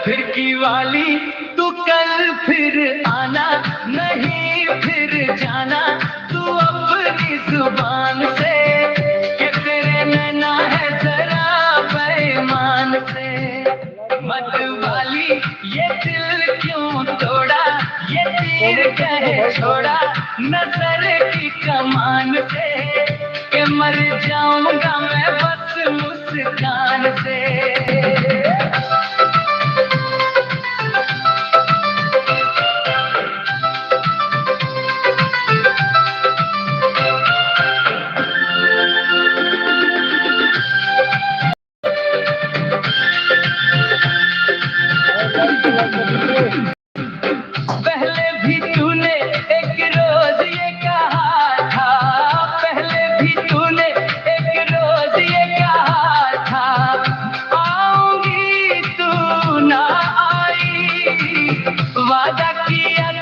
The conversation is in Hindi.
खिड़की वाली तू कल फिर आना, नहीं फिर जाना तू अपनी जुबान से, कि तेरे नैना है जरा बेईमान से। मत वाली ये दिल क्यों तोड़ा, ये तीर कहे छोड़ा नजर की कमान से, कि मर जाऊंगा मैं बस मुस्कान से। पहले भी तूने एक रोज ये कहा था, पहले भी तूने एक रोज ये कहा था, आऊंगी तू ना आई, वादा